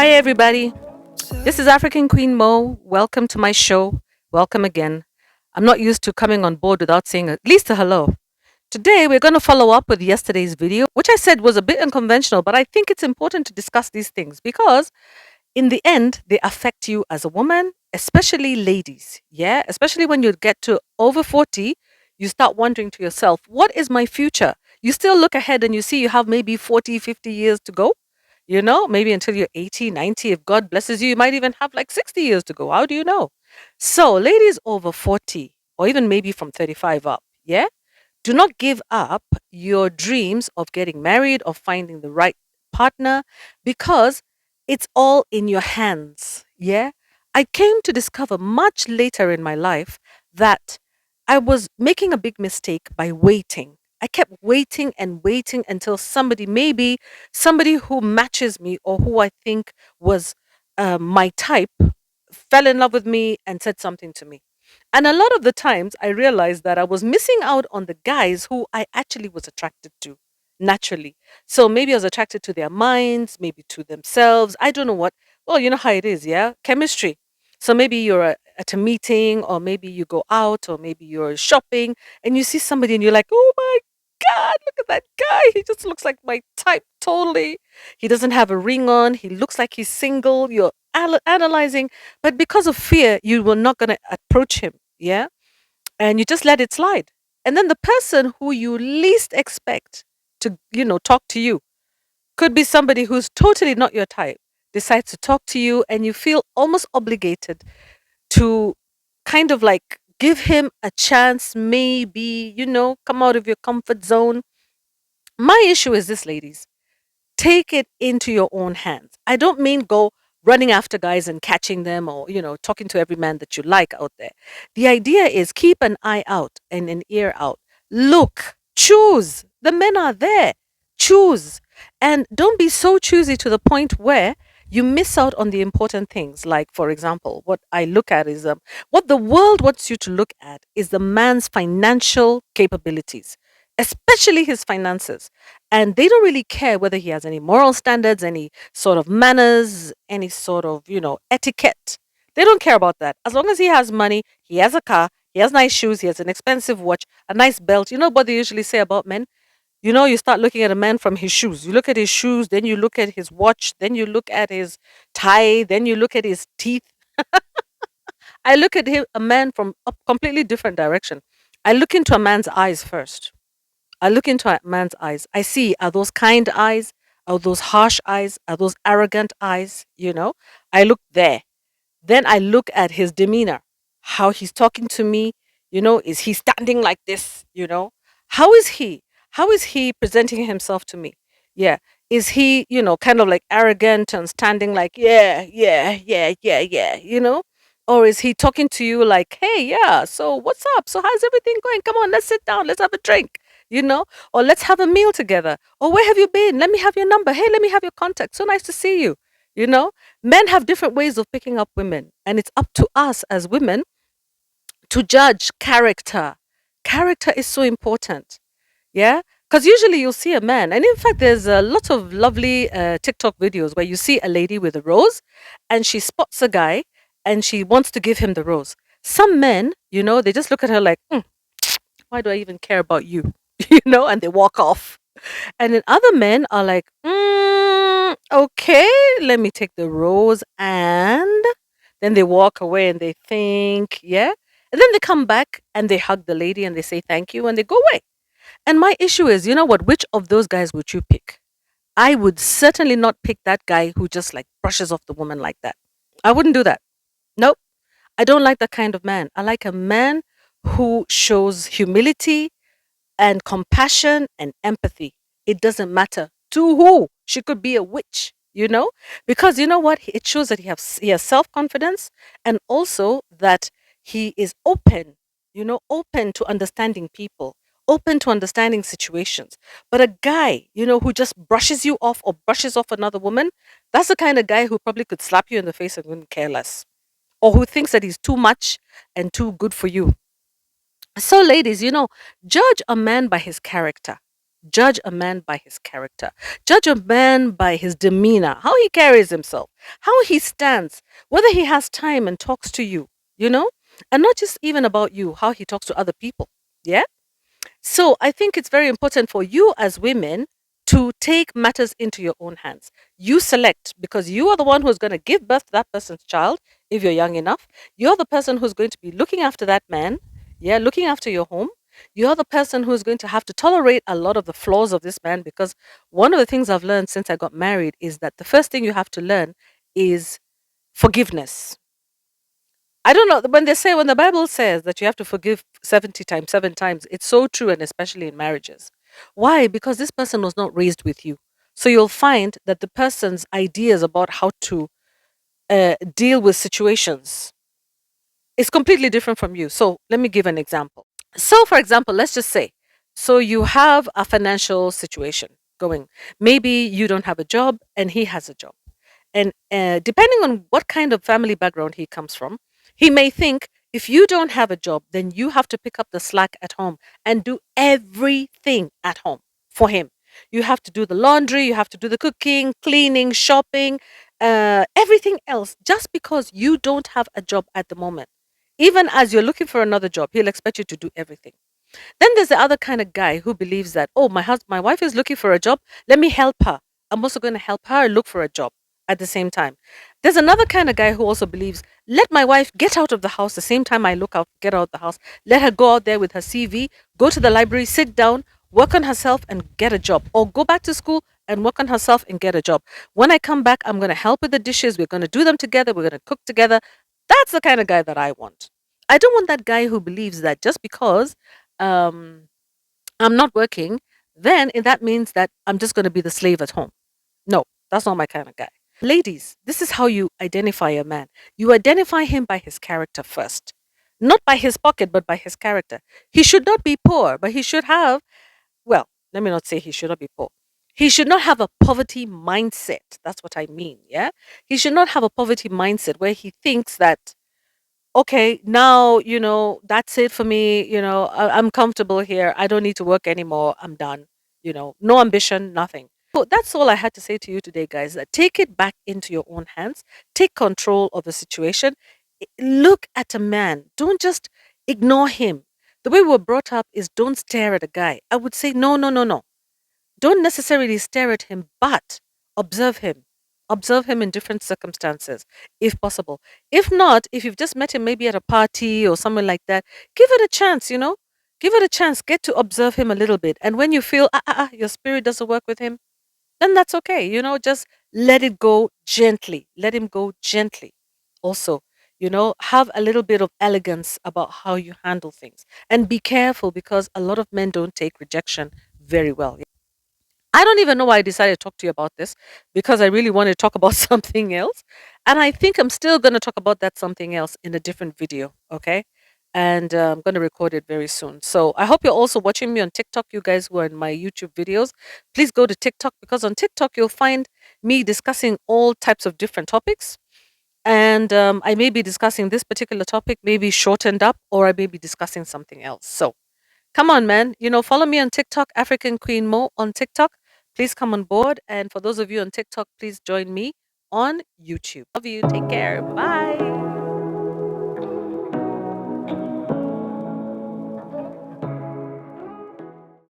Hi, everybody. This is African Queen Mo. Welcome to my show. Welcome again. I'm not used to coming on board without saying at least a hello. Today, we're going to follow up with yesterday's video, which I said was a bit unconventional, but I think it's important to discuss these things because in the end, they affect you as a woman, especially ladies. Yeah. Especially when you get to over 40, you start wondering to yourself, what is my future? You still look ahead and you see you have maybe 40, 50 years to go. Maybe until you're 80, 90. If God blesses you, you might even have like 60 years to go. How do you know? So, ladies over 40, or even maybe from 35 up, yeah? Do not give up your dreams of getting married or finding the right partner because it's all in your hands. Yeah. I came to discover much later in my life that I was making a big mistake by waiting. I kept waiting and waiting until maybe somebody who matches me or who I think was my type, fell in love with me and said something to me. And a lot of the times I realized that I was missing out on the guys who I actually was attracted to naturally. So maybe I was attracted to their minds, maybe to themselves. I don't know what. Well, you know how it is, yeah? Chemistry. So maybe you're at a meeting, or maybe you go out, or maybe you're shopping and you see somebody and you're like, oh my God, look at that guy. He just looks like my type totally. He doesn't have a ring on. He looks like he's single. You're analyzing, but because of fear, you were not going to approach him. Yeah. And you just let it slide. And then the person who you least expect to, talk to you could be somebody who's totally not your type, decides to talk to you, and you feel almost obligated to kind of like give him a chance, maybe, come out of your comfort zone. My issue is this, ladies: take it into your own hands. I don't mean go running after guys and catching them, or, talking to every man that you like out there. The idea is keep an eye out and an ear out. Look, choose. The men are there. Choose. And don't be so choosy to the point where you miss out on the important things. Like, for example, what I look at is what the world wants you to look at is the man's financial capabilities, especially his finances. And they don't really care whether he has any moral standards, any sort of manners, any sort of, etiquette. They don't care about that. As long as he has money, he has a car, he has nice shoes, he has an expensive watch, a nice belt. You know what they usually say about men? You start looking at a man from his shoes. You look at his shoes, then you look at his watch, then you look at his tie, then you look at his teeth. I look at him, a man from a completely different direction. I look into a man's eyes first. I look into a man's eyes. I see, are those kind eyes? Are those harsh eyes? Are those arrogant eyes? I look there. Then I look at his demeanor, how he's talking to me. Is he standing like this? How is he? How is he presenting himself to me? Yeah. Is he, kind of like arrogant and standing like, yeah, yeah, yeah, yeah, yeah, Or is he talking to you like, hey, yeah, so what's up? So how's everything going? Come on, let's sit down, let's have a drink, you know? Or let's have a meal together. Or where have you been? Let me have your number. Hey, let me have your contact. So nice to see you. You know? Men have different ways of picking up women, and it's up to us as women to judge character. Character is so important. Yeah? Because usually you'll see a man, and in fact, there's a lot of lovely TikTok videos where you see a lady with a rose and she spots a guy and she wants to give him the rose. Some men, they just look at her like, why do I even care about you? And they walk off. And then other men are like, okay, let me take the rose. And then they walk away and they think, yeah. And then they come back and they hug the lady and they say thank you and they go away. And my issue is, you know what? Which of those guys would you pick? I would certainly not pick that guy who just like brushes off the woman like that. I wouldn't do that. Nope. I don't like that kind of man. I like a man who shows humility and compassion and empathy. It doesn't matter to who. She could be a witch, because you know what? It shows that he has self confidence, and also that he is open, open to understanding people, open to understanding situations. But a guy, who just brushes you off or brushes off another woman, that's the kind of guy who probably could slap you in the face and wouldn't care less, or who thinks that he's too much and too good for you. So, ladies, judge a man by his character. Judge a man by his character. Judge a man by his demeanor, how he carries himself, how he stands, whether he has time and talks to you, you know? And not just even about you, how he talks to other people. Yeah? So I think it's very important for you as women to take matters into your own hands. You select because you are the one who's going to give birth to that person's child if you're young enough. You're the person who's going to be looking after that man, yeah, looking after your home. You're the person who's going to have to tolerate a lot of the flaws of this man because one of the things I've learned since I got married is that the first thing you have to learn is forgiveness. I don't know when they say when the Bible says that you have to forgive 70 times, 7 times, it's so true, and especially in marriages. Why? Because this person was not raised with you. So you'll find that the person's ideas about how to deal with situations is completely different from you. So let me give an example. So, for example, let's just say, so you have a financial situation going. Maybe you don't have a job and he has a job. And depending on what kind of family background he comes from, he may think if you don't have a job, then you have to pick up the slack at home and do everything at home for him. You have to do the laundry, you have to do the cooking, cleaning, shopping, everything else, just because you don't have a job at the moment. Even as you're looking for another job, he'll expect you to do everything. Then there's the other kind of guy who believes that, oh, my wife is looking for a job. Let me help her. I'm also going to help her look for a job at the same time. There's another kind of guy who also believes, let my wife get out of the house the same time I look out, get out of the house. Let her go out there with her CV, go to the library, sit down, work on herself and get a job, or go back to school and work on herself and get a job. When I come back, I'm going to help with the dishes. We're going to do them together. We're going to cook together. That's the kind of guy that I want. I don't want that guy who believes that just because um, I'm not working, then that means that I'm just going to be the slave at home. No, that's not my kind of guy. Ladies, this is how you identify a man. You identify him by his character first, not by his pocket, but by his character. He should not be poor, but he should have, well, let me not say he should not be poor. He should not have a poverty mindset. That's what I mean. Yeah. He should not have a poverty mindset where he thinks that okay, now, that's it for me. I'm comfortable here. I don't need to work anymore. I'm done. No ambition, nothing. So that's all I had to say to you today, guys. That take it back into your own hands, take control of the situation. Look at a man, don't just ignore him. The way we were brought up is don't stare at a guy. I would say, no, no, no, no. Don't necessarily stare at him, but observe him. Observe him in different circumstances, if possible. If not, if you've just met him maybe at a party or something like that, give it a chance. Give it a chance. Get to observe him a little bit. And when you feel, your spirit doesn't work with him, then that's okay. Just let it go gently. Let him go gently. Also, have a little bit of elegance about how you handle things. And be careful because a lot of men don't take rejection very well. I don't even know why I decided to talk to you about this because I really want to talk about something else. And I think I'm still going to talk about that something else in a different video. Okay. And I'm going to record it very soon. So I hope you're also watching me on TikTok, you guys who are in my YouTube videos. Please go to TikTok because on TikTok you'll find me discussing all types of different topics. And I may be discussing this particular topic, maybe shortened up, or I may be discussing something else. So come on, man. Follow me on TikTok, African Queen Mo on TikTok. Please come on board. And for those of you on TikTok, please join me on YouTube. Love you. Take care. Bye.